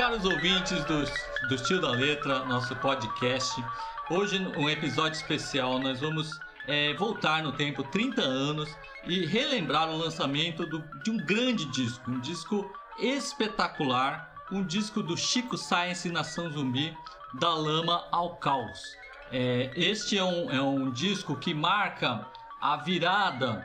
caros ouvintes do Tio da Letra, nosso podcast. Hoje, um episódio especial, nós vamos voltar no tempo 30 anos e relembrar o lançamento de um grande disco, um disco espetacular, um disco do Chico Science e Nação Zumbi, Da Lama ao Caos. Este é um disco que marca a virada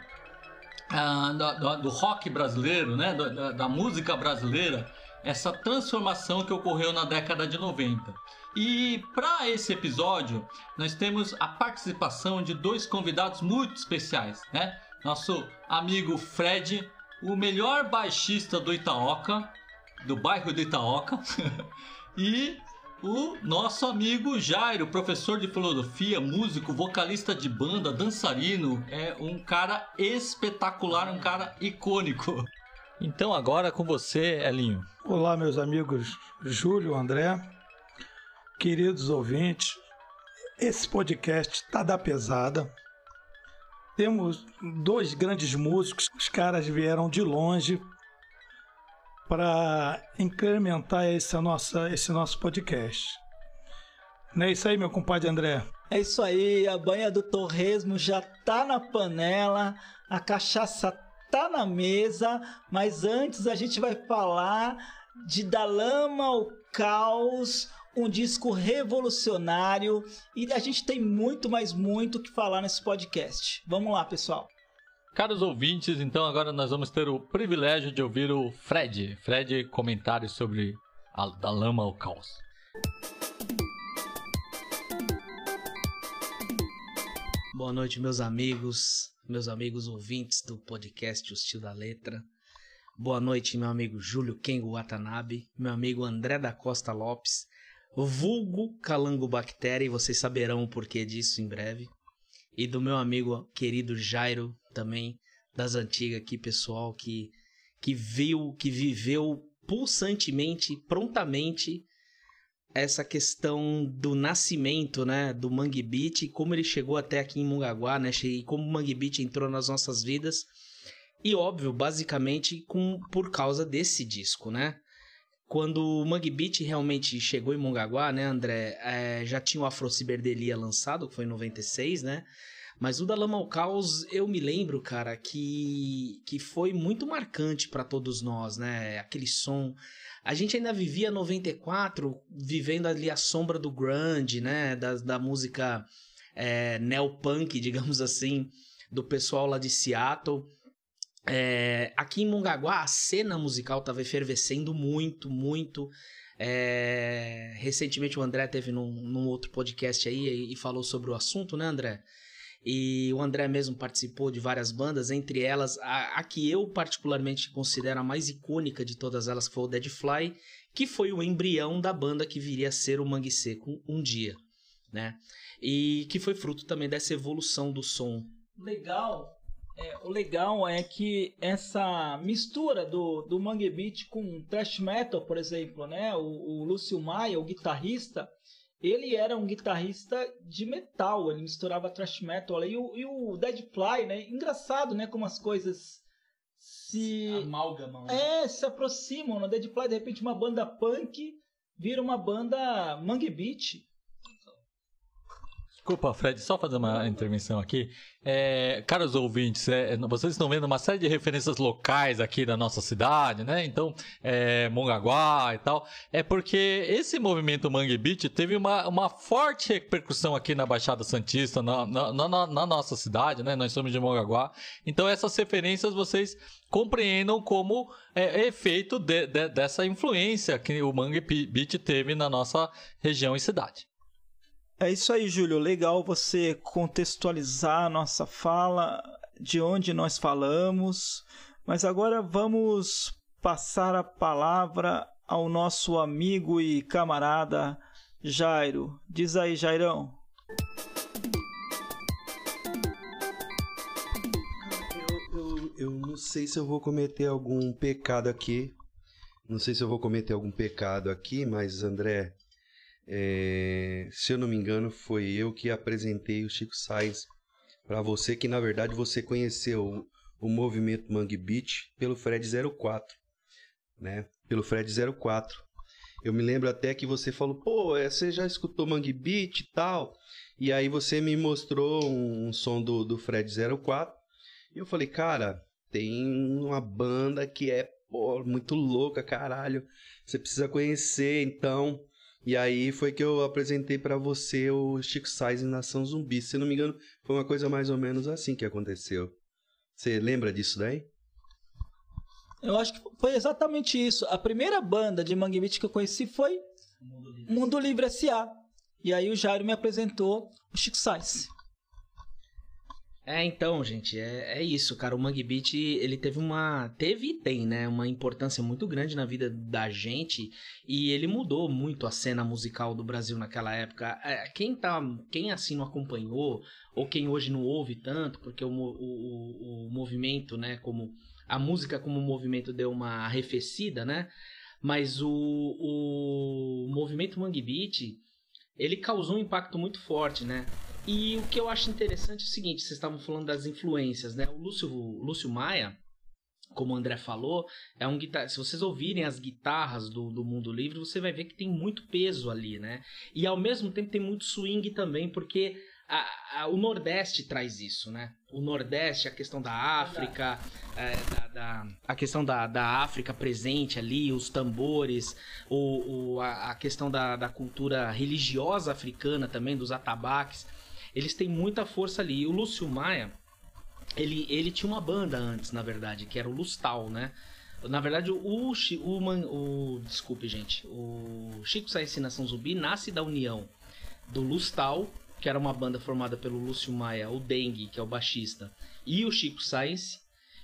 do rock brasileiro, né? Da música brasileira, essa transformação que ocorreu na década de 90. E para esse episódio, nós temos a participação de dois convidados muito especiais, né? Nosso amigo Fred, o melhor baixista do Itaoca, do bairro do Itaoca, e o nosso amigo Jairo, professor de filosofia, músico, vocalista de banda, dançarino, é um cara espetacular, um cara icônico. Então agora com você, Elinho. Olá, meus amigos Júlio, André, queridos ouvintes. Esse podcast tá da pesada. Temos dois grandes músicos, os caras vieram de longe para incrementar esse nosso podcast. Não é isso aí, meu compadre André? É isso aí, a banha do torresmo já tá na panela, a cachaça tá na mesa, mas antes a gente vai falar de Da Lama ao Caos, um disco revolucionário, e a gente tem muito, mas muito o que falar nesse podcast. Vamos lá, pessoal. Caros ouvintes, então agora nós vamos ter o privilégio de ouvir o Fred. Fred, comentários sobre Da Lama ao Caos. Boa noite, meus amigos ouvintes do podcast Os Tio da Letra. Boa noite, meu amigo Júlio Kengo Watanabe, meu amigo André da Costa Lopes, vulgo Calango Bactéria, e vocês saberão o porquê disso em breve. E do meu amigo querido Jairo, também das antigas aqui, pessoal, que viveu pulsantemente, prontamente, essa questão do nascimento, né, do Mangue Beat, e como ele chegou até aqui em Mongaguá, né, e como o Mangue Beat entrou nas nossas vidas, e óbvio, basicamente por causa desse disco, né. Quando o Mangue Beat realmente chegou em Mongaguá, né, André, já tinha o Afro Ciberdelia lançado, que foi em 96, né, mas o Da Lama ao Caos, eu me lembro, cara, que foi muito marcante para todos nós, né, aquele som. A gente ainda vivia 94, vivendo ali a sombra do grunge, né, da música neopunk, digamos assim, do pessoal lá de Seattle. Aqui em Mongaguá, a cena musical estava efervescendo muito, muito. Recentemente o André teve num outro podcast aí e falou sobre o assunto, né, André? E o André mesmo participou de várias bandas, entre elas a que eu particularmente considero a mais icônica de todas elas, que foi o Dead Fly, que foi o embrião da banda que viria a ser o Mangue Seco um dia, né? E que foi fruto também dessa evolução do som. O legal é que essa mistura do Mangue Beat com thrash metal, por exemplo, né? O Lúcio Maia, o guitarrista, ele era um guitarrista de metal, ele misturava thrash metal e o Dead Fly, né? Engraçado, né? Como as coisas se amalgamam, né? Se aproximam. No Dead Fly, de repente, uma banda punk vira uma banda Mangue Beat. Desculpa, Fred, só fazer uma intervenção aqui. Caros ouvintes, vocês estão vendo uma série de referências locais aqui da nossa cidade, né? Então, Mongaguá e tal. É porque esse movimento Mangue Beat teve uma forte repercussão aqui na Baixada Santista, na nossa cidade, né? Nós somos de Mongaguá. Então, essas referências vocês compreendam como efeito dessa influência que o Mangue Beat teve na nossa região e cidade. É isso aí, Júlio. Legal você contextualizar a nossa fala, de onde nós falamos. Mas agora vamos passar a palavra ao nosso amigo e camarada Jairo. Diz aí, Jairão. Eu não sei se eu vou cometer algum pecado aqui. Mas, André... se eu não me engano, foi eu que apresentei o Chico Science para você, que na verdade você conheceu o movimento Mangue Beat pelo Fred 04, né? Pelo Fred 04. Eu me lembro até que você falou, pô, você já escutou Mangue Beat e tal? E aí você me mostrou um som do Fred 04. E eu falei, cara, tem uma banda que é, pô, muito louca, caralho. Você precisa conhecer, então... E aí foi que eu apresentei pra você o Chico Sainz e Nação Zumbi. Se não me engano, foi uma coisa mais ou menos assim que aconteceu. Você lembra disso daí? Eu acho que foi exatamente isso. A primeira banda de Mangue Beat que eu conheci foi Mundo Livre S.A. E aí o Jairo me apresentou o Chico Sainz. Então, gente, é isso, cara. O Mangue Beat, ele teve e tem, né, uma importância muito grande na vida da gente, e ele mudou muito a cena musical do Brasil naquela época. Quem assim não acompanhou, ou quem hoje não ouve tanto, porque o movimento, né, como a música como movimento deu uma arrefecida, né, mas o movimento Mangue Beat, ele causou um impacto muito forte, né. E o que eu acho interessante é o seguinte, vocês estavam falando das influências, né? O Lúcio Maia, como o André falou, é um guitarrista. Se vocês ouvirem as guitarras do Mundo Livre, você vai ver que tem muito peso ali, né? E ao mesmo tempo tem muito swing também, porque o Nordeste traz isso, né? O Nordeste, a questão da África, a questão da África presente ali, os tambores, a questão da cultura religiosa africana também, dos atabaques. Eles têm muita força ali. E o Lúcio Maia, ele tinha uma banda antes, na verdade, que era o Lustal, né? Na verdade, desculpe, gente. O Chico Sainz e Nação Zumbi nasce da união do Lustal, que era uma banda formada pelo Lúcio Maia, o Dengue, que é o baixista, e o Chico Sainz,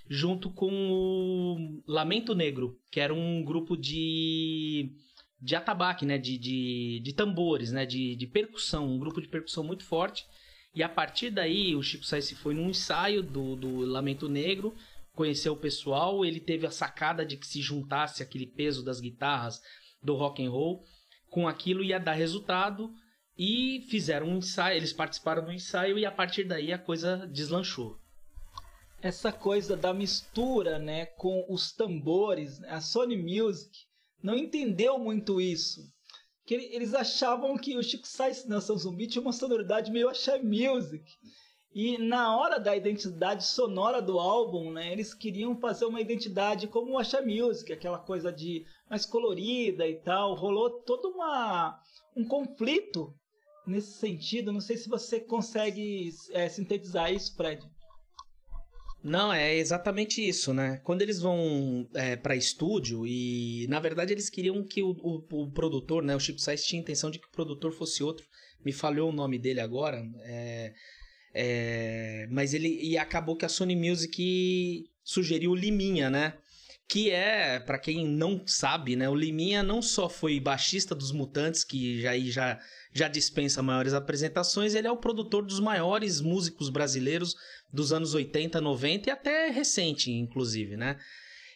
junto com o Lamento Negro, que era um grupo de atabaque, né? De tambores, né? De percussão, um grupo de percussão muito forte. E a partir daí, o Chico Sainz foi num ensaio do Lamento Negro, conheceu o pessoal, ele teve a sacada de que se juntasse aquele peso das guitarras do rock and roll, com aquilo ia dar resultado, e fizeram um ensaio, eles participaram do ensaio, e a partir daí a coisa deslanchou. Essa coisa da mistura, né, com os tambores, a Sony Music não entendeu muito isso. Que eles achavam que o Chico Sainz Nação Zumbi tinha uma sonoridade meio axé music. E na hora da identidade sonora do álbum, né, eles queriam fazer uma identidade como o axé music, aquela coisa de mais colorida e tal. Rolou todo um conflito nesse sentido. Não sei se você consegue sintetizar isso, Fred. Não, é exatamente isso, né? Quando eles vão para estúdio, e na verdade eles queriam que o produtor, né? O Chico Sainz tinha a intenção de que o produtor fosse outro. Me falhou o nome dele agora. Mas e acabou que a Sony Music sugeriu o Liminha, né? Que para quem não sabe, né? O Liminha não só foi baixista dos Mutantes, que já dispensa maiores apresentações, ele é o produtor dos maiores músicos brasileiros dos anos 80, 90 e até recente, inclusive, né?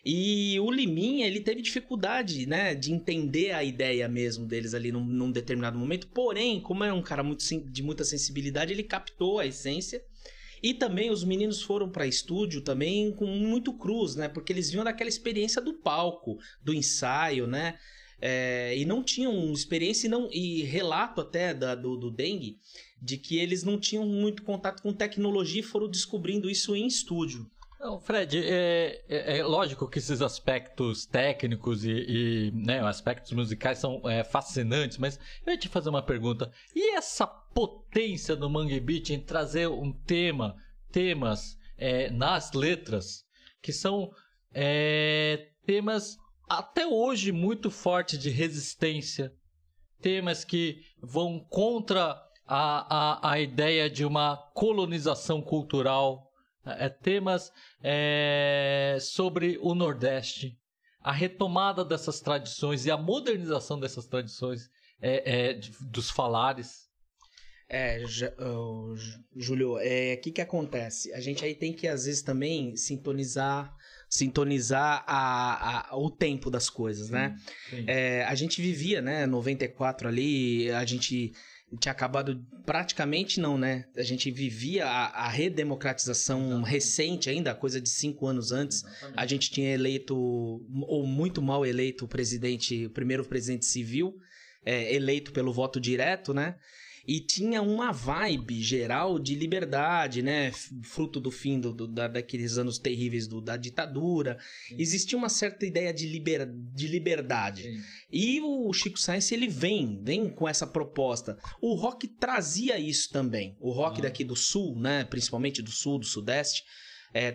E o Liminha, ele teve dificuldade, né, de entender a ideia mesmo deles ali num determinado momento, porém, como é um cara de muita sensibilidade, ele captou a essência. E também os meninos foram para estúdio também com muito cruz, né? Porque eles vinham daquela experiência do palco, do ensaio, né? E não tinham experiência e relato até do Dengue de que eles não tinham muito contato com tecnologia e foram descobrindo isso em estúdio. Não, Fred, é lógico que esses aspectos técnicos e né, aspectos musicais são fascinantes, mas eu ia te fazer uma pergunta. E essa potência do Mangue Beat em trazer temas nas letras, que são temas até hoje muito fortes de resistência, temas que vão contra a ideia de uma colonização cultural, temas sobre o Nordeste, a retomada dessas tradições e a modernização dessas tradições dos falares. Júlio, o que acontece? A gente aí tem que às vezes também sintonizar o tempo das coisas, né? Sim. A gente vivia, né, 94 ali, a gente tinha acabado praticamente não, né? A gente vivia a redemocratização recente ainda, coisa de 5 anos antes. A gente tinha eleito, ou muito mal eleito, o primeiro presidente civil, eleito pelo voto direto, né? E tinha uma vibe geral de liberdade, né? Fruto do fim daqueles anos terríveis da ditadura. Sim. Existia uma certa ideia de liberdade. Sim. E o Chico Science, ele vem com essa proposta. O rock trazia isso também. O rock daqui do sul, né? Principalmente do sul, do sudeste,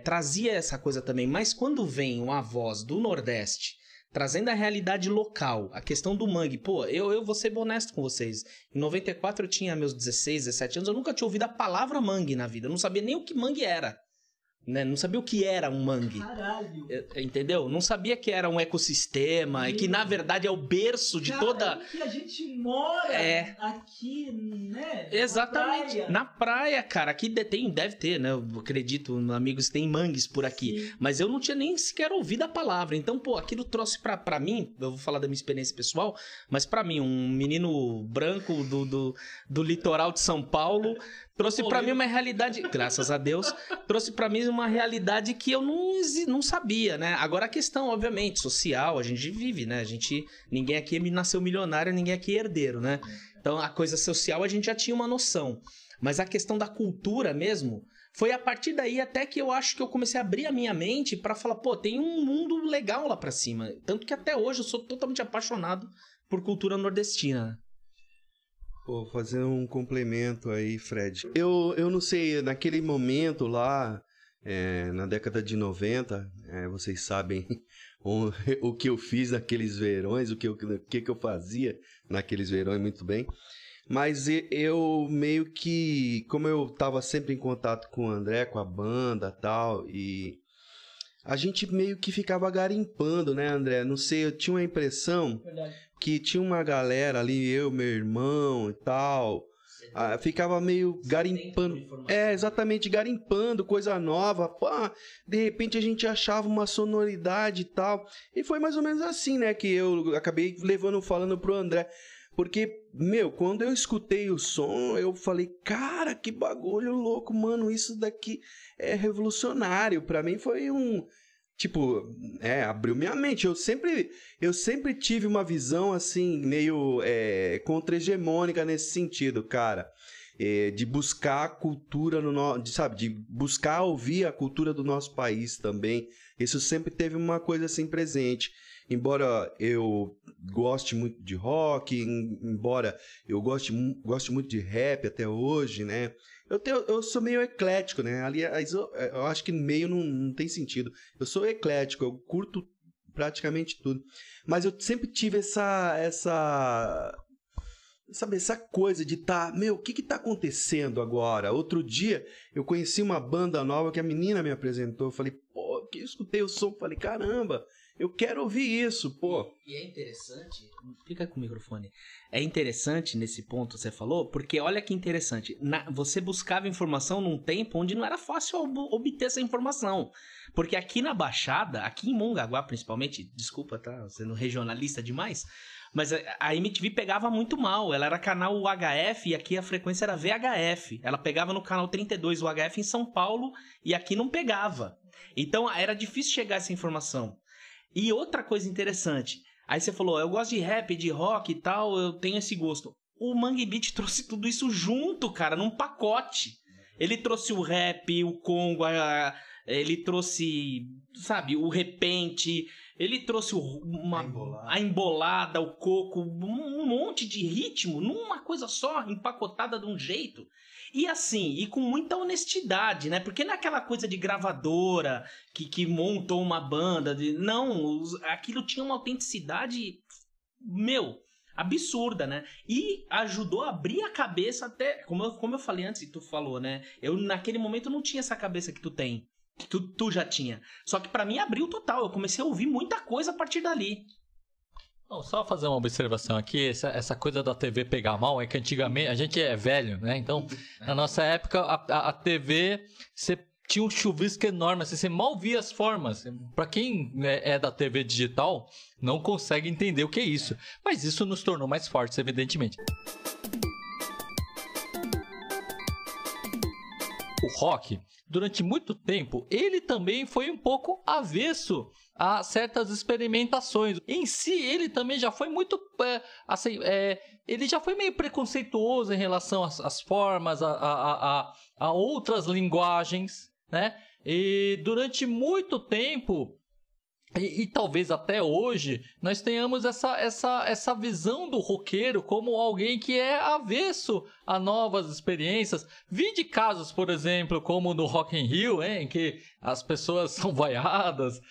trazia essa coisa também. Mas quando vem uma voz do nordeste trazendo a realidade local, a questão do mangue. Pô, eu vou ser honesto com vocês. Em 94 eu tinha meus 16, 17 anos, eu nunca tinha ouvido a palavra mangue na vida. Eu não sabia nem o que mangue era. Né? Não sabia o que era um mangue. Caralho. Entendeu? Não sabia que era um ecossistema e que, na verdade, é o berço de toda... que a gente mora aqui, né? Exatamente. Na praia, cara. Aqui deve ter, né? Eu acredito, amigos, tem mangues por aqui. Sim. Mas eu não tinha nem sequer ouvido a palavra. Então, pô, aquilo trouxe pra mim, eu vou falar da minha experiência pessoal, mas pra mim, um menino branco do litoral de São Paulo... Trouxe pra mim uma realidade, graças a Deus, trouxe pra mim uma realidade que eu não sabia, né? Agora a questão, obviamente, social, a gente vive, né? Ninguém aqui nasceu milionário, ninguém aqui é herdeiro, né? Então a coisa social a gente já tinha uma noção. Mas a questão da cultura mesmo, foi a partir daí até que eu acho que eu comecei a abrir a minha mente pra falar, pô, tem um mundo legal lá pra cima. Tanto que até hoje eu sou totalmente apaixonado por cultura nordestina, né? Pô, fazer um complemento aí, Fred. Eu não sei, naquele momento lá, na década de 90, vocês sabem o que eu fiz naqueles verões, o que eu fazia naqueles verões muito bem. Mas eu meio que, como eu tava sempre em contato com o André, com a banda e tal, e a gente meio que ficava garimpando, né, André? Não sei, eu tinha uma impressão... Verdade. Que tinha uma galera ali, eu, meu irmão e tal, ficava meio garimpando. Exatamente, garimpando, coisa nova. Pá, de repente a gente achava uma sonoridade e tal. E foi mais ou menos assim, né, que eu acabei falando pro André. Porque, quando eu escutei o som, eu falei, cara, que bagulho louco, mano, isso daqui é revolucionário. Pra mim foi tipo, abriu minha mente. Eu sempre tive uma visão, assim, meio contra-hegemônica nesse sentido, cara. De buscar a cultura de buscar ouvir a cultura do nosso país também. Isso sempre teve uma coisa assim presente. Embora eu goste muito de rock, embora eu goste muito de rap até hoje, né? Eu sou meio eclético, né? Aliás, eu acho que meio não tem sentido. Eu sou eclético, eu curto praticamente tudo. Mas eu sempre tive essa coisa de o que tá acontecendo agora? Outro dia, eu conheci uma banda nova que a menina me apresentou. Eu falei, pô, que eu escutei o som, falei, caramba, eu quero ouvir isso, pô. E é interessante, fica com o microfone. É interessante nesse ponto que você falou, porque olha que interessante. Você buscava informação num tempo onde não era fácil obter essa informação. Porque aqui na Baixada, aqui em Mongaguá principalmente, desculpa, tá sendo regionalista demais, mas a MTV pegava muito mal. Ela era canal UHF e aqui a frequência era VHF. Ela pegava no canal 32 UHF em São Paulo e aqui não pegava. Então era difícil chegar essa informação. E outra coisa interessante, aí você falou, eu gosto de rap, de rock e tal, eu tenho esse gosto. O Mangue Beat trouxe tudo isso junto, cara, num pacote. Ele trouxe o rap, o congo, ele trouxe, sabe, o repente, ele trouxe a embolada, o coco, um monte de ritmo numa coisa só, empacotada de um jeito. E assim, e com muita honestidade, né? Porque não é aquela coisa de gravadora que montou uma banda. Não, aquilo tinha uma autenticidade, absurda, né? E ajudou a abrir a cabeça até... Como eu falei antes, que tu falou, né? Eu, naquele momento, não tinha essa cabeça que tu tem. Que tu já tinha. Só que pra mim abriu total. Eu comecei a ouvir muita coisa a partir dali. Só fazer uma observação aqui, essa coisa da TV pegar mal é que antigamente, a gente é velho, né? Então, na nossa época, a TV, você tinha um chuvisco enorme, assim, você mal via as formas. Para quem é da TV digital, não consegue entender o que é isso. Mas isso nos tornou mais fortes, evidentemente. o rock, durante muito tempo, ele também foi um pouco avesso a certas experimentações. Em si, ele também já foi muito, ele já foi meio preconceituoso em relação às formas, a outras linguagens, né? E durante muito tempo, e talvez até hoje, nós tenhamos essa visão do roqueiro como alguém que é avesso a novas experiências. Vi de casos, por exemplo, como no Rock in Rio, em que as pessoas são vaiadas,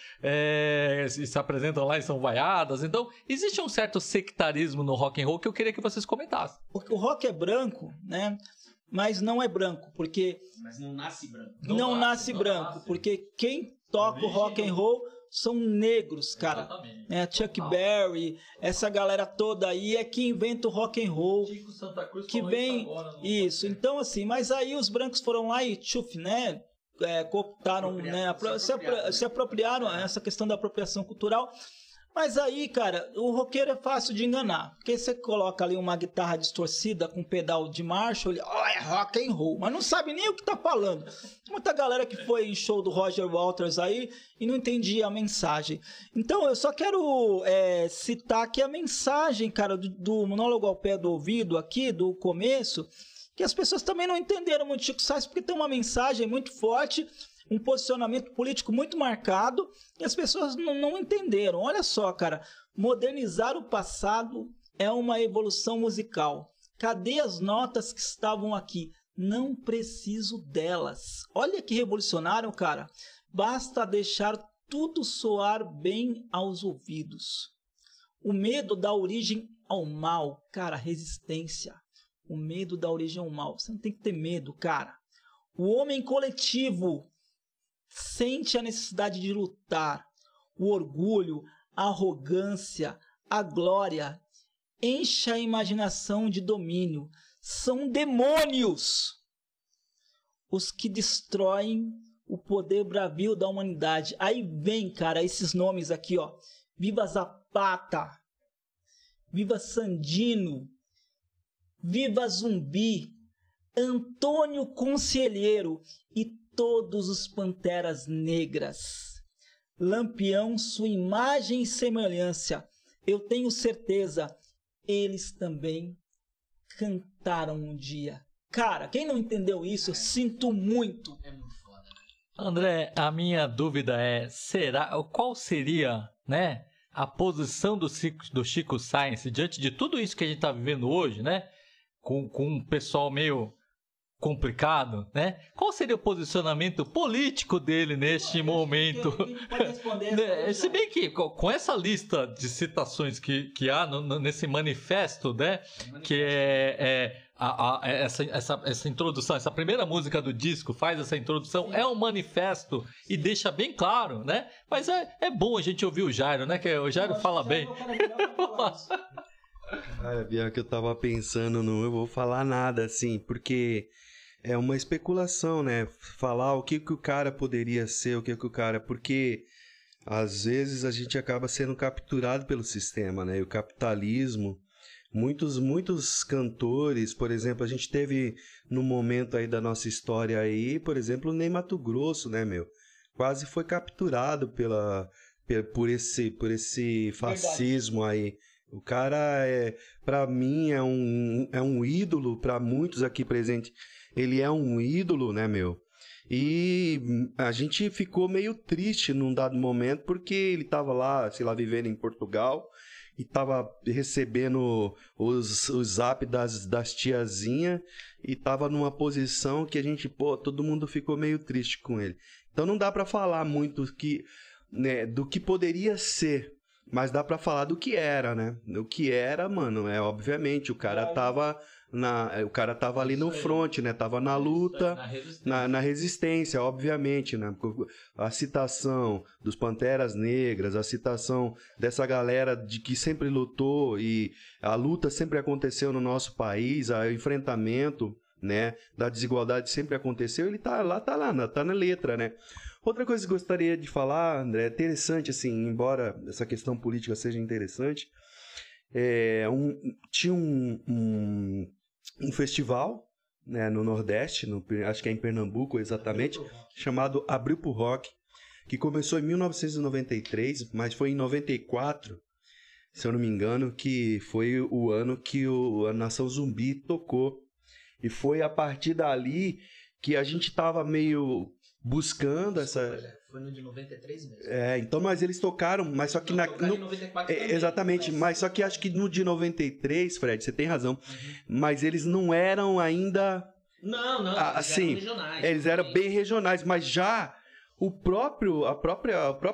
se apresentam lá e são vaiadas. Então, existe um certo sectarismo no rock and roll que eu queria que vocês comentassem. Porque o rock é branco, né? Mas não é branco, porque... Mas não nasce branco. Não nasce branco, porque quem toca o rock and roll são negros, cara. Chuck Berry, essa galera toda aí é que inventa o rock and roll, Chico Santa Cruz que vem isso. Então assim, mas aí os brancos foram lá e né, cooptaram, né, se apropriaram essa questão da apropriação cultural. Mas aí, cara, o roqueiro é fácil de enganar. Porque você coloca ali uma guitarra distorcida com pedal de Marshall, é rock and roll, mas não sabe nem o que tá falando. Muita galera que foi em show do Roger Waters aí e não entendia a mensagem. Então, eu só quero citar aqui a mensagem, cara, do monólogo ao pé do ouvido aqui, do começo, que as pessoas também não entenderam muito Chico Science, porque tem uma mensagem muito forte, um posicionamento político muito marcado, e as pessoas não entenderam. Olha só, cara, modernizar o passado é uma evolução musical. Cadê as notas que estavam aqui? Não preciso delas. Olha que revolucionário, cara. Basta deixar tudo soar bem aos ouvidos. O medo dá origem ao mal, cara, resistência. O medo dá origem ao mal. Você não tem que ter medo, cara. O homem coletivo sente a necessidade de lutar. O orgulho, a arrogância, a glória enche a imaginação de domínio. São demônios os que destroem o poder bravio da humanidade. Aí vem, cara, esses nomes aqui, ó. Viva Zapata, viva Sandino, viva Zumbi, Antônio Conselheiro e todos os Panteras Negras. Lampião, sua imagem e semelhança. Eu tenho certeza, eles também cantaram um dia. Cara, quem não entendeu isso, eu sinto muito. É muito foda. André, a minha dúvida é, qual seria, né, a posição do Chico Science diante de tudo isso que a gente está vivendo hoje, né, com um pessoal meio complicado, né? Qual seria o posicionamento político dele neste momento? Pode responder. Se bem que com essa lista de citações que há nesse manifesto, né? Que essa introdução, essa primeira música do disco faz essa introdução, é um manifesto e deixa bem claro, né? Mas é bom a gente ouvir o Jairo, né? Que o Jairo fala bem. Cara, Bianca, eu tava pensando, não vou falar nada assim, porque é uma especulação, né? Falar o que o cara poderia ser, o que o cara... Porque às vezes a gente acaba sendo capturado pelo sistema, né? E o capitalismo, muitos cantores, por exemplo, a gente teve no momento aí da nossa história aí, por exemplo, o Ney Matogrosso, né, meu? Quase foi capturado por esse fascismo aí. O cara, para mim, é um ídolo, para muitos aqui presentes, ele é um ídolo, né, meu? E a gente ficou meio triste num dado momento, porque ele tava lá, sei lá, vivendo em Portugal, e tava recebendo os zap das tiazinhas, e tava numa posição que a gente, todo mundo ficou meio triste com ele. Então não dá para falar muito do que poderia ser, mas dá pra falar do que era, né? O que era, mano, obviamente, o cara tava ali no front, né? Tava na luta, na resistência, obviamente, né? A citação dos Panteras Negras, a citação dessa galera que sempre lutou, e a luta sempre aconteceu no nosso país, o enfrentamento, né, da desigualdade sempre aconteceu, ele tá na letra, né? Outra coisa que eu gostaria de falar, André, é interessante, assim, embora essa questão política seja interessante, tinha um festival né, no Nordeste, acho que é em Pernambuco exatamente, chamado Abril pro Rock, que começou em 1993, mas foi em 94, se eu não me engano, que foi o ano que a Nação Zumbi tocou. E foi a partir dali que a gente tava meio buscando essa... Foi no de 93 mesmo. Então, mas eles tocaram, mas só que... Tocaram em 94 também, exatamente, mas só que acho que no de 93, Fred, você tem razão, mas eles não eram ainda... Não, assim, eram regionais. Eles eram bem regionais, mas já o próprio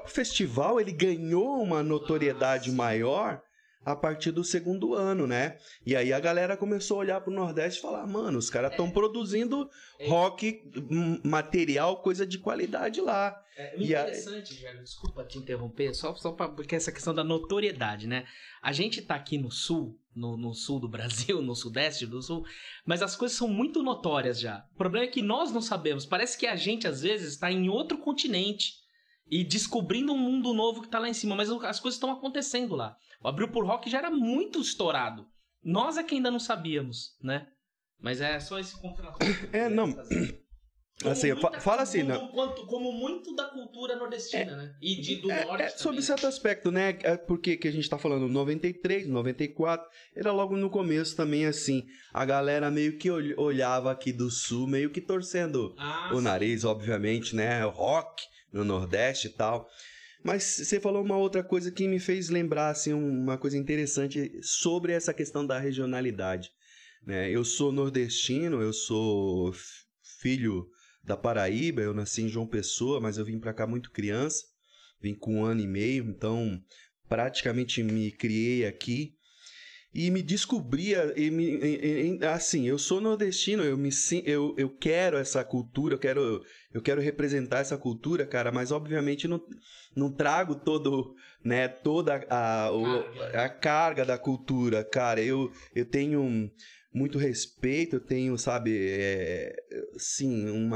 festival, ele ganhou uma notoriedade maior a partir do segundo ano, né? E aí a galera começou a olhar pro Nordeste e falar, mano, os caras estão produzindo rock, material, coisa de qualidade lá. Interessante, Jair, desculpa te interromper, só porque essa questão da notoriedade, né? A gente tá aqui no sul, no sul do Brasil, no sudeste do sul, mas as coisas são muito notórias já. O problema é que nós não sabemos, parece que a gente às vezes está em outro continente e descobrindo um mundo novo que tá lá em cima, mas as coisas estão acontecendo lá. O Abril pro Rock já era muito estourado. Nós é que ainda não sabíamos, né? Mas é só esse contrato. Não. Assim, fala assim, né? Como muito da cultura nordestina, né? E do norte. Sobre certo aspecto, né? Porque que a gente tá falando 93, 94, era logo no começo também, assim. A galera meio que olhava aqui do sul, meio que torcendo o nariz, obviamente, né? O rock no Nordeste e tal. Mas você falou uma outra coisa que me fez lembrar, assim, uma coisa interessante sobre essa questão da regionalidade, né? Eu sou nordestino, eu sou filho da Paraíba, eu nasci em João Pessoa, mas eu vim pra cá muito criança, vim com 1 ano e meio, então praticamente me criei aqui e me descobria, assim, eu sou nordestino, eu quero essa cultura, eu quero representar essa cultura, cara, mas obviamente não trago toda a carga da cultura, cara. Eu tenho muito respeito, eu tenho, sabe, sim,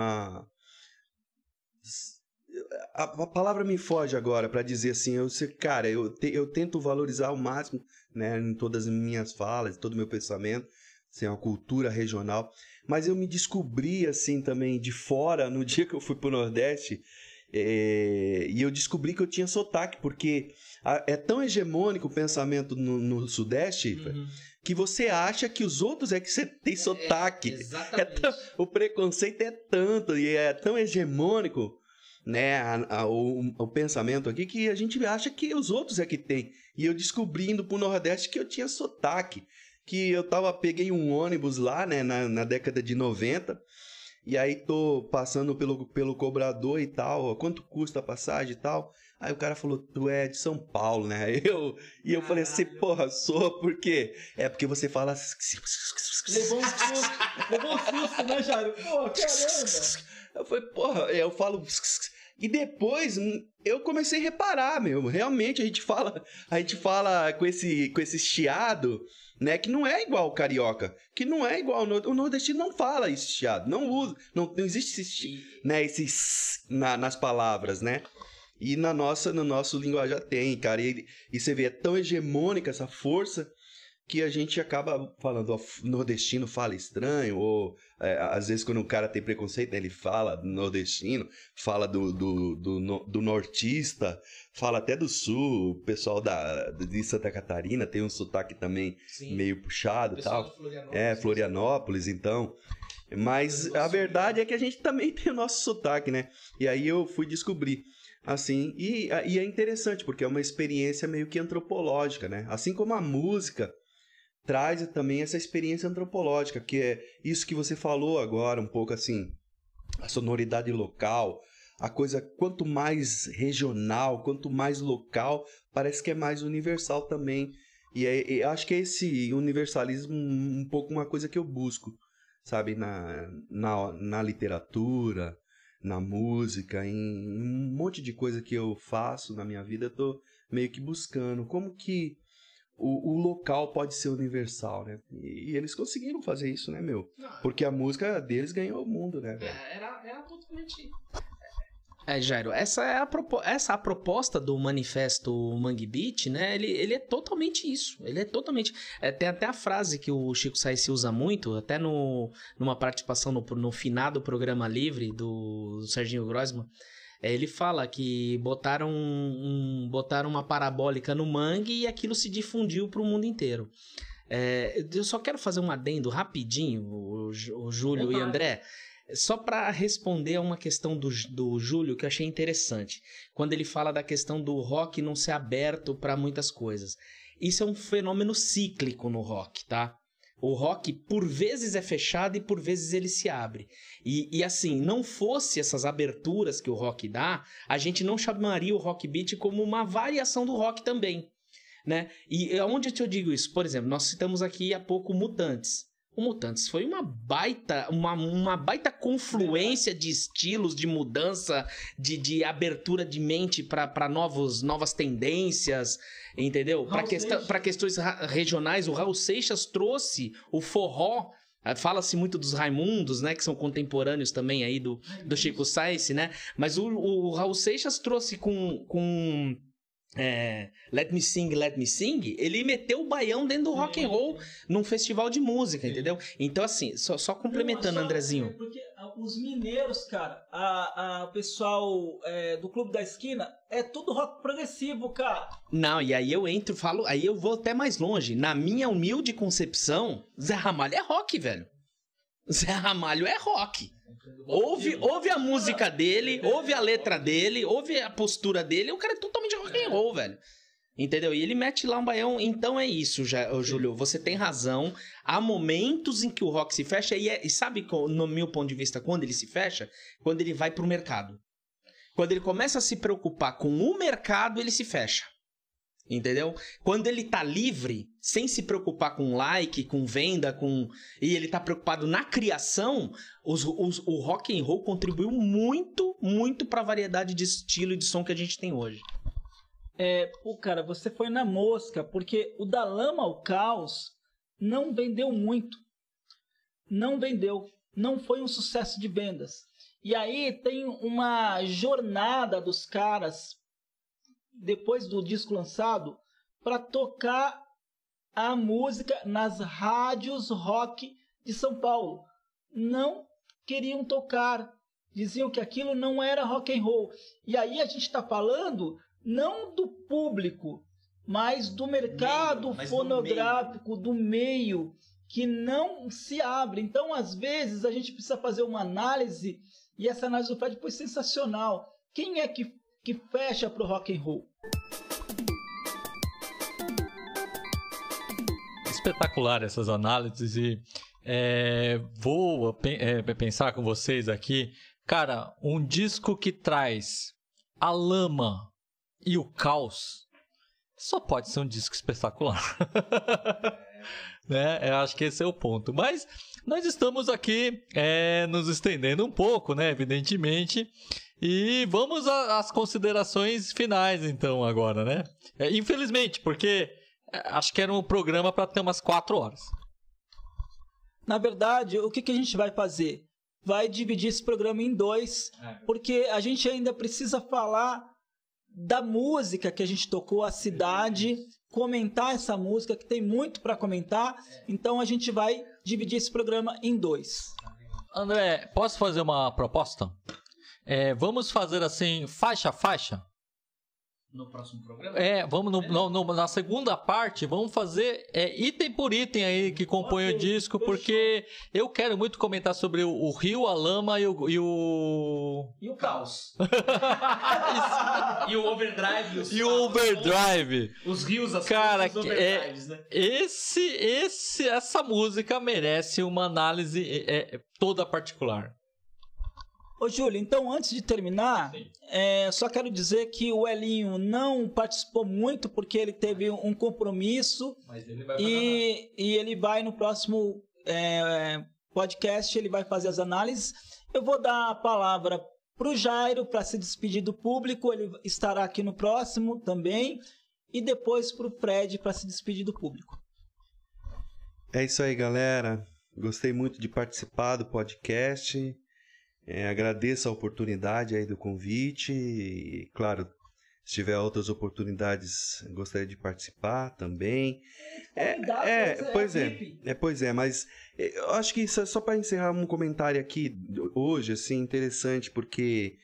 a palavra me foge agora para dizer assim, eu tento valorizar ao máximo, né, em todas as minhas falas, todo o meu pensamento, assim, uma cultura regional, mas eu me descobri assim também de fora, no dia que eu fui pro Nordeste, e eu descobri que eu tinha sotaque, porque é tão hegemônico o pensamento no Sudeste, que você acha que os outros é que você tem sotaque. Exatamente. O preconceito é tanto, e é tão hegemônico, né, o pensamento aqui, que a gente acha que os outros é que tem. E eu descobri indo pro Nordeste que eu tinha sotaque, que peguei um ônibus lá, né, na década de 90, e aí tô passando pelo cobrador e tal, quanto custa a passagem e tal. Aí o cara falou, tu é de São Paulo, né? E eu falei assim, porra, sou, por quê? É porque você fala... Levou um susto, né, Jairo? Pô, caramba! Eu falei, porra, eu falo... E depois eu comecei a reparar, meu, realmente a gente fala com esse chiado, né, que não é igual o carioca, que não é igual o nordestino, não fala esse chiado, não usa, não existe esse nas palavras, né? E no nosso linguajar tem, cara, e você vê, é tão hegemônica essa força que a gente acaba falando, o nordestino fala estranho, ou às vezes quando o cara tem preconceito, né, ele fala nordestino, fala do nortista, fala até do sul, o pessoal de Santa Catarina tem um sotaque também meio puxado e tal. Florianópolis, então. Mas a verdade é que a gente também tem o nosso sotaque, né? E aí eu fui descobrir. Assim, e é interessante, porque é uma experiência meio que antropológica, né? Assim como a música traz também essa experiência antropológica, que é isso que você falou agora, um pouco assim, a sonoridade local, a coisa, quanto mais regional, quanto mais local, parece que é mais universal também. E acho que é esse universalismo um pouco uma coisa que eu busco, sabe, na literatura, na música, em um monte de coisa que eu faço na minha vida, eu tô meio que buscando como que o local pode ser universal, né? E eles conseguiram fazer isso, né, meu? Porque a música deles ganhou o mundo, né, velho? Era totalmente... Jairo, essa é a proposta do manifesto Mangue Beat, né? Ele é totalmente isso. Ele é totalmente... tem até a frase que o Chico Science usa muito, até numa participação no finado programa livre do Serginho Grossman. Ele fala que botaram uma parabólica no mangue e aquilo se difundiu para o mundo inteiro. Eu só quero fazer um adendo rapidinho, o Júlio e André, só para responder a uma questão do Júlio que eu achei interessante. Quando ele fala da questão do rock não ser aberto para muitas coisas. Isso é um fenômeno cíclico no rock, tá? O rock, por vezes, é fechado e por vezes ele se abre. E assim, não fosse essas aberturas que o rock dá, a gente não chamaria o rock beat como uma variação do rock também, né? E onde eu digo isso? Por exemplo, nós citamos aqui há pouco Mutantes. O Mutantes foi uma baita confluência de estilos, de mudança, de abertura de mente para novas tendências, entendeu? Para questões regionais, o Raul Seixas trouxe o forró. Fala-se muito dos Raimundos, né, que são contemporâneos também aí do Chico Science, né? Mas o Raul Seixas trouxe com Let Me Sing, ele meteu o baião dentro do rock and roll num festival de música, entendeu? Então, assim, só complementando, Andrezinho. Porque os mineiros, cara, o pessoal do Clube da Esquina, é tudo rock progressivo, cara. Não, e aí eu aí eu vou até mais longe. Na minha humilde concepção, Zé Ramalho é rock, velho. Zé Ramalho é rock. Ouve a música dele, ouve a letra dele, ouve a postura dele, o cara é totalmente rock and roll, velho. Entendeu? E ele mete lá um baião. Então é isso, Júlio, você tem razão. Há momentos em que o rock se fecha e sabe, no meu ponto de vista, quando ele se fecha? Quando ele vai pro mercado. Quando ele começa a se preocupar com o mercado, ele se fecha. Entendeu? Quando ele tá livre, sem se preocupar com like, com venda, e ele tá preocupado na criação, o rock and roll contribuiu muito, muito para a variedade de estilo e de som que a gente tem hoje. Cara, você foi na mosca, porque o Da Lama ao Caos não vendeu muito. Não vendeu. Não foi um sucesso de vendas. E aí tem uma jornada dos caras depois do disco lançado, para tocar a música nas rádios rock de São Paulo. Não queriam tocar, diziam que aquilo não era rock and roll. E aí a gente está falando não do público, mas do mercado fonográfico, do meio, que não se abre. Então, às vezes, a gente precisa fazer uma análise, e essa análise do Fred foi sensacional. Quem é que fecha pro rock and roll? Espetacular essas análises e vou pensar com vocês aqui. Cara, um disco que traz a lama e o caos só pode ser um disco espetacular. Né? Eu acho que esse é o ponto. Mas nós estamos aqui nos estendendo um pouco, né? Evidentemente. E vamos às considerações finais, então, agora, né? Infelizmente, porque acho que era um programa para ter umas 4 horas. Na verdade, o que a gente vai fazer? Vai dividir esse programa em 2, porque a gente ainda precisa falar da música que a gente tocou, a cidade, comentar essa música, que tem muito para comentar. Então, a gente vai dividir esse programa em 2. André, posso fazer uma proposta? Vamos fazer assim, faixa a faixa? No próximo programa? Vamos na segunda parte, vamos fazer item por item aí que compõe o disco, porque eu quero muito comentar sobre o rio, a lama e o caos. E o overdrive. E o overdrive. Os rios, as cara, os overdrives, né? Essa música merece uma análise toda particular. Ô, Júlio, então antes de terminar, só quero dizer que o Elinho não participou muito porque ele teve um compromisso. Mas ele vai e ele vai no próximo podcast, ele vai fazer as análises. Eu vou dar a palavra para o Jairo para se despedir do público, ele estará aqui no próximo também, e depois para o Fred para se despedir do público. É isso aí, galera. Gostei muito de participar do podcast. Agradeço a oportunidade aí do convite e, claro, se tiver outras oportunidades, gostaria de participar também. Pois é, mas eu acho que só para encerrar um comentário aqui hoje, assim, interessante, porque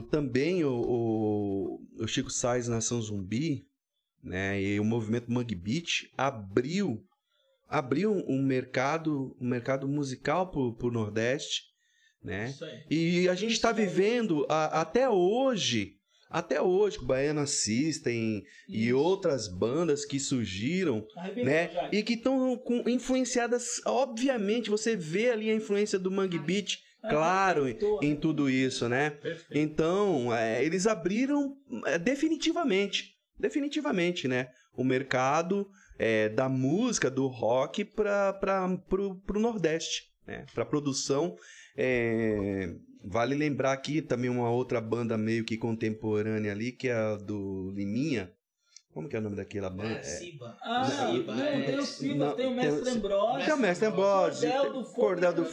também o Chico Sainz Nação Zumbi, né, e o movimento Mangue Beat abriu um mercado musical pro Nordeste, né? E a gente está vivendo até hoje, que o Baiana System e outras bandas que surgiram, né? E que estão influenciadas, obviamente, você vê ali a influência do Mangue Beat, claro, em tudo isso, né? Perfeito. Então, eles abriram definitivamente, né? O mercado da música, do rock pro Nordeste, né? Para produção. Vale lembrar aqui também uma outra banda meio que contemporânea ali, que é a do Liminha. Como que é o nome daquela banda? Siba. Tem o Siba, tem o Mestre Ambrosio. Tem o Mestre Ambrosio. Cordel do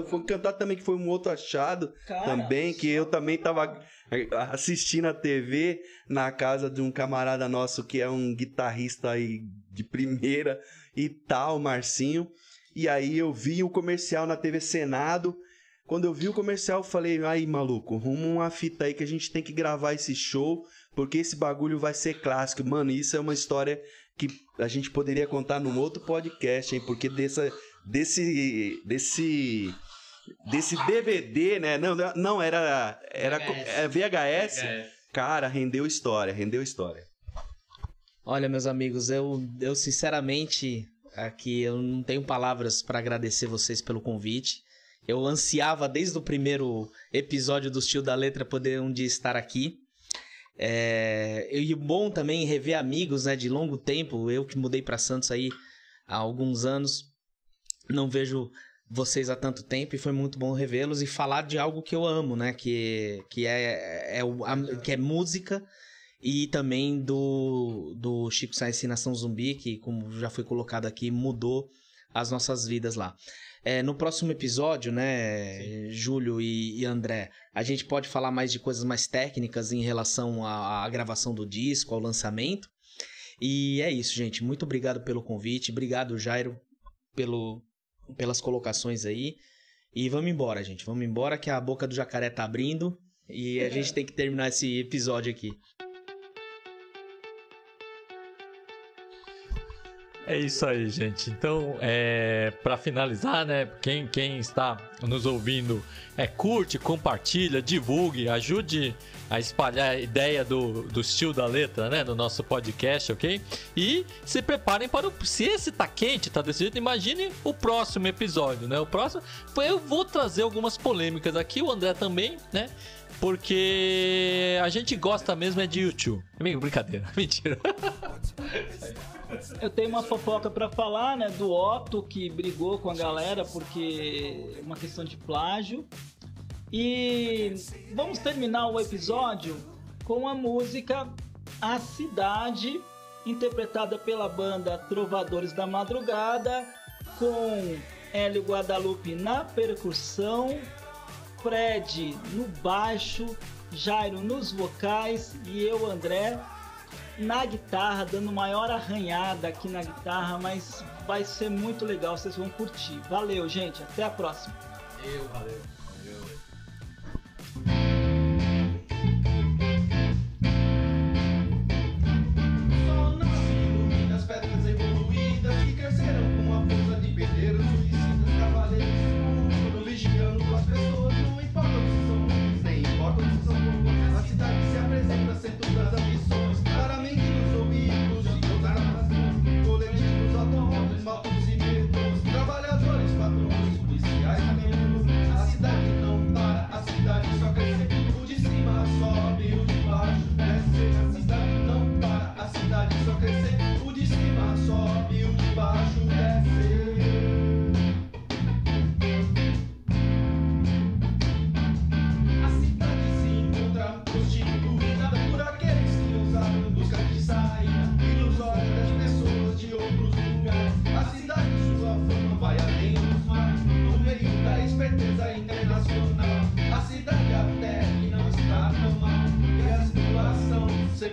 Fogo Cantado também, que foi um outro achado. Cara, também, que eu também tava assistindo a TV na casa de um camarada nosso que é um guitarrista aí de primeira e tal, Marcinho. E aí eu vi o comercial na TV Senado. Quando eu vi o comercial, eu falei, aí, maluco, rumo uma fita aí que a gente tem que gravar esse show, porque esse bagulho vai ser clássico. Mano, isso é uma história que a gente poderia contar num outro podcast, hein? Porque desse DVD, né? Não era VHS. Cara, rendeu história. Olha, meus amigos, eu sinceramente, aqui eu não tenho palavras para agradecer vocês pelo convite. Eu ansiava desde o primeiro episódio do Tio da Letra poder um dia estar aqui. E bom também rever amigos, né, de longo tempo. Eu que mudei para Santos aí há alguns anos, não vejo vocês há tanto tempo e foi muito bom revê-los e falar de algo que eu amo, né, que é música, e também do Chico Sainz Nação Zumbi, que, como já foi colocado aqui, mudou as nossas vidas lá. No próximo episódio, né, sim, Júlio e André, a gente pode falar mais de coisas mais técnicas em relação à gravação do disco, ao lançamento. E é isso, gente. Muito obrigado pelo convite. Obrigado, Jairo, pelas colocações aí. E vamos embora, gente. Vamos embora que a boca do jacaré tá abrindo e a gente tem que terminar esse episódio aqui. É isso aí, gente. Então, para finalizar, né, quem está nos ouvindo, curte, compartilha, divulgue, ajude a espalhar a ideia do Tio da Letra, né, do nosso podcast, ok? E se preparem se esse tá quente, tá desse jeito, imagine o próximo episódio, né? O próximo, eu vou trazer algumas polêmicas aqui, o André também, né? Porque a gente gosta mesmo de YouTube. Brincadeira, mentira. Eu tenho uma fofoca pra falar, né, do Otto, que brigou com a galera porque é uma questão de plágio. E vamos terminar o episódio com a música A Cidade, interpretada pela banda Trovadores da Madrugada, com Hélio Guadalupe na percussão, Fred no baixo, Jairo nos vocais e eu, André, na guitarra, dando maior arranhada aqui na guitarra, mas vai ser muito legal, vocês vão curtir. Valeu, gente, até a próxima. Valeu. Trabalhadores, patrões, policiais, a cidade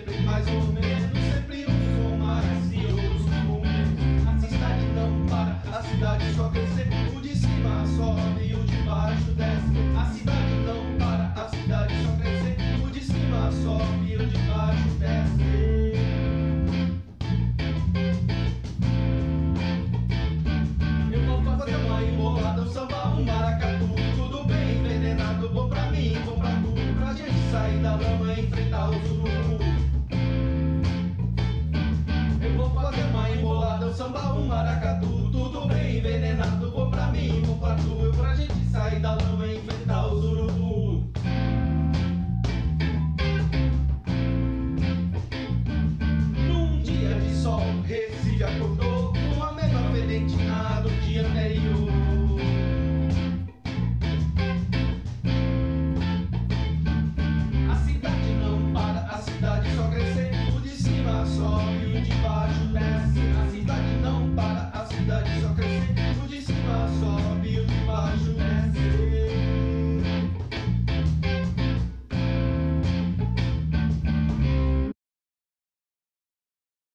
sempre mais ou menos, sempre uns ou mais e outros ou menos. A cidade não para, a cidade só cresce, o de cima sobe e o de baixo desce. A cidade não para, a cidade só cresce, o de cima sobe e o de baixo desce. Eu vou fazer uma embolada, um samba, um maracatu, tudo bem envenenado, bom pra mim, bom pra tu, pra gente sair da lama e enfrentar os urubus.